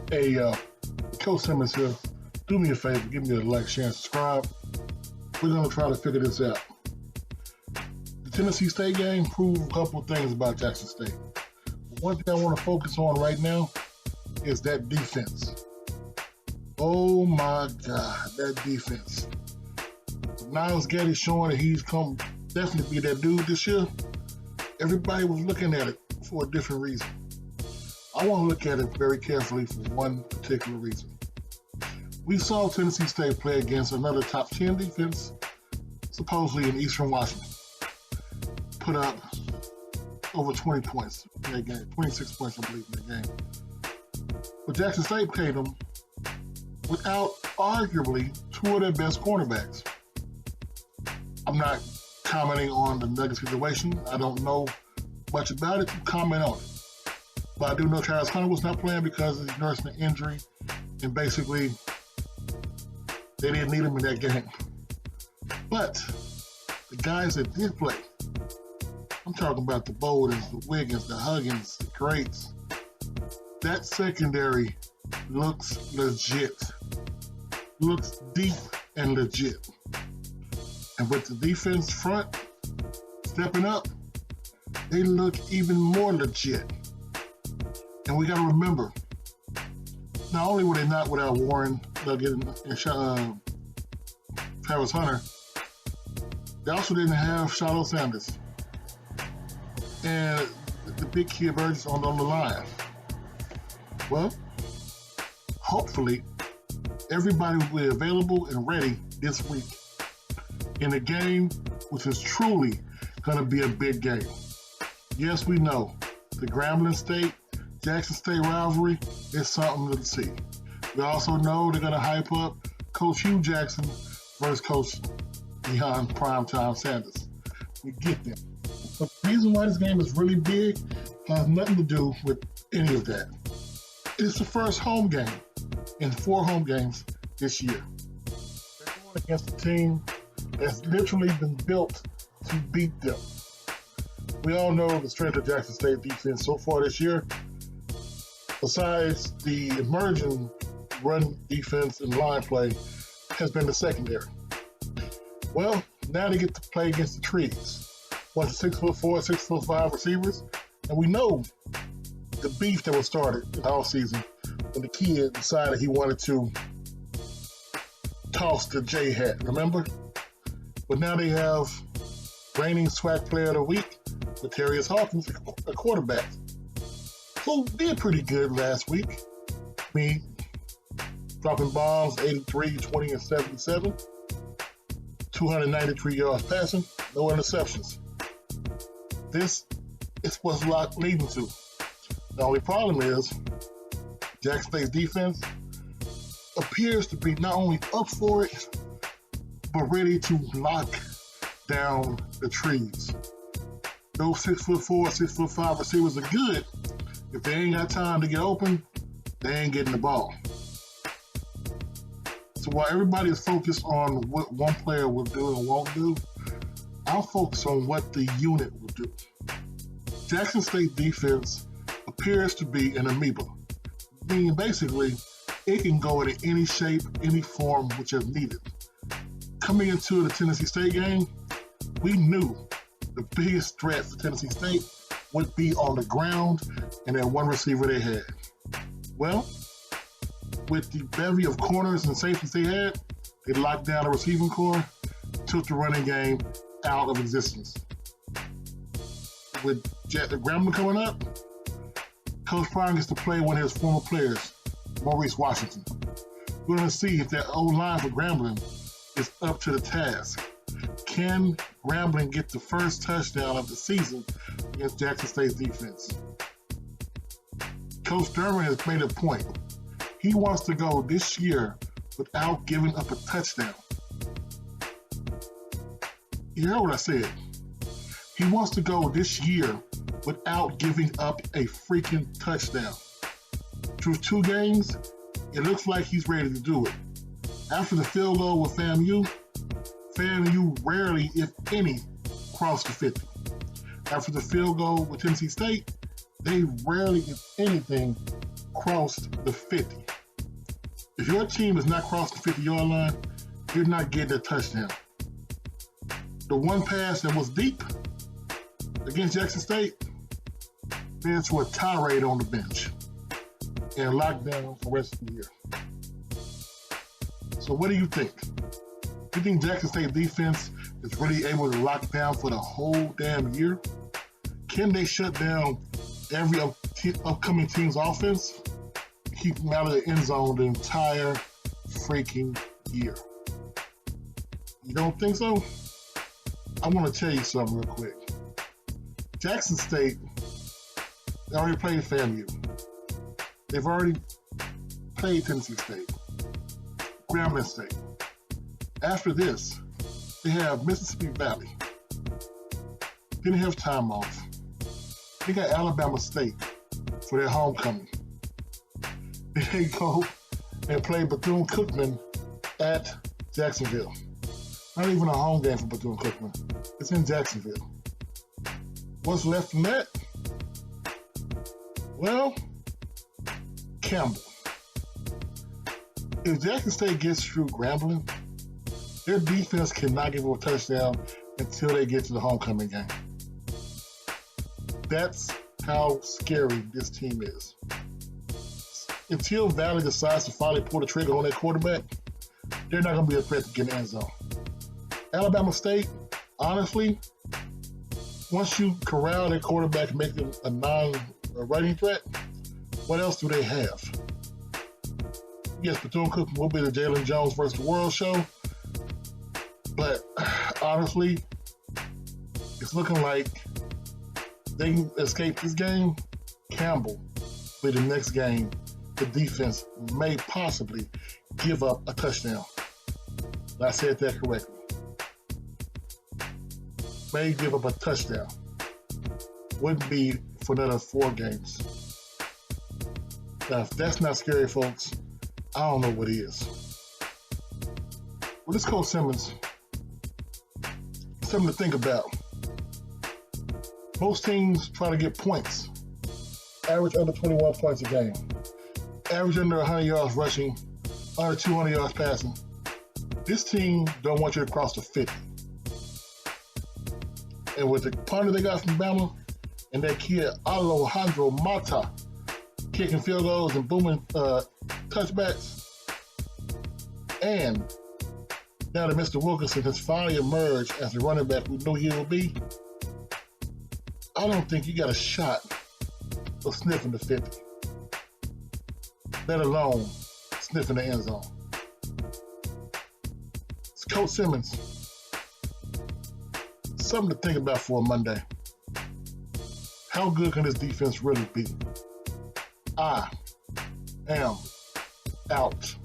Hey, Coach Simmons here. Do me a favor, give me a like, share, and subscribe. We're going to try to figure this out. The Tennessee State game proved a couple of things about Jackson State. One thing I want to focus on right now is that defense. Oh my God, that defense. Niles Gaddy showing that he's come definitely be that dude this year. Everybody was looking at it for a different reason. I want to look at it very carefully for one particular reason. We saw Tennessee State play against another top 10 defense, supposedly in Eastern Washington. Put up over 20 points in that game, 26 points, I believe, in that game. But Jackson State played them without arguably two of their best cornerbacks. I'm not commenting on the Nugget situation. I don't know much about it to comment on it. But I do know Travis Hunter was not playing because he's nursing an injury, and basically they didn't need him in that game. But the guys that did play, I'm talking about the Bowdens, the Wiggins, the Huggins, the Greats, that secondary looks legit, looks deep and legit. And with the defense front stepping up, they look even more legit. And we got to remember, not only were they not without Warren, Nugget, and Travis Hunter, they also didn't have Shiloh Sanders and the big kid Burgess on the line. Well, hopefully, everybody will be available and ready this week in a game which is truly going to be a big game. Yes, we know the Grambling State Jackson State rivalry is something to see. We also know they're going to hype up Coach Hugh Jackson versus Coach Deion Primetime Sanders. We get that. But the reason why this game is really big has nothing to do with any of that. It's the first home game in 4 home games this year. They're going against a team that's literally been built to beat them. We all know the strength of Jackson State defense so far this year. Besides the emerging run defense and line play has been the secondary. Well, now they get to play against the trees. What's 6'4", 6'5" receivers, and we know the beef that was started all season when the kid decided he wanted to toss the J hat. Remember? But now they have reigning SWAC Player of the Week, Materius Hawkins, a quarterback, who did pretty good last week. I mean, dropping bombs, 83, 20, and 77. 293 yards passing, no interceptions. This is what's leading to. The only problem is Jackson State's defense appears to be not only up for it, but ready to lock down the trees. Those 6'4", 6'5" receivers are good. If they ain't got time to get open, they ain't getting the ball. So while everybody is focused on what one player will do and won't do, I'll focus on what the unit will do. Jackson State defense appears to be an amoeba, meaning basically it can go in any shape, any form, whichever needed. Coming into the Tennessee State game, we knew the biggest threat for Tennessee State would be on the ground and that one receiver they had. Well, with the bevy of corners and safeties they had, they locked down the receiving core, took the running game out of existence. With Grambling coming up, Coach Prime gets to play one of his former players, Maurice Washington. We're going to see if that old line for Grambling is up to the task. Can Grambling get the first touchdown of the season against Jackson State's defense? Coach Dermer has made a point. He wants to go this year without giving up a touchdown. You heard what I said. He wants to go this year without giving up a freaking touchdown. Through 2 games, it looks like he's ready to do it. After the field goal with FAMU rarely, if any, crossed the 50. After the field goal with Tennessee State, They rarely, if anything, crossed the 50. If your team is not crossing the 50-yard line, you're not getting a touchdown. The one pass that was deep against Jackson State led to a tirade on the bench and lockdown for the rest of the year. So what do you think? Do you think Jackson State defense is really able to lock down for the whole damn year? Can they shut down every upcoming team's offense? Keep them out of the end zone the entire freaking year. You don't think so? I want to tell you something real quick. Jackson State already played FAMU. They've already played Tennessee State, Grambling State. After this, they have Mississippi Valley. Then they have time off. They got Alabama State for their homecoming. Then they go and play Bethune-Cookman at Jacksonville. Not even a home game for Bethune-Cookman. It's in Jacksonville. What's left from that? Well, Campbell. If Jackson State gets through Grambling, their defense cannot give up a touchdown until they get to the homecoming game. That's how scary this team is. Until Valley decides to finally pull the trigger on their quarterback, they're not going to be a threat to get in the end zone. Alabama State, honestly, once you corral their quarterback and make them a non-running threat, what else do they have? Yes, Bethune-Cookman will be the Jalen Jones versus the World show, but honestly, it's looking like they can escape this game. Campbell will be the next game. The defense may possibly give up a touchdown. I said that correctly. May give up a touchdown. Wouldn't be for another 4 games. Now, if that's not scary, folks, I don't know what is. Well, this Coach Simmons, something to think about. Most teams try to get points. Average under 21 points a game. Average under 100 yards rushing, under 200 yards passing. This team don't want you to cross the 50. And with the punter they got from Bama and that kid Alejandro Mata kicking field goals and booming touchbacks, and now that Mr. Wilkinson has finally emerged as the running back we knew he would be, I don't think you got a shot of sniffing the 50, let alone sniffing the end zone. It's Coach Simmons. Something to think about for a Monday. How good can this defense really be? I am out.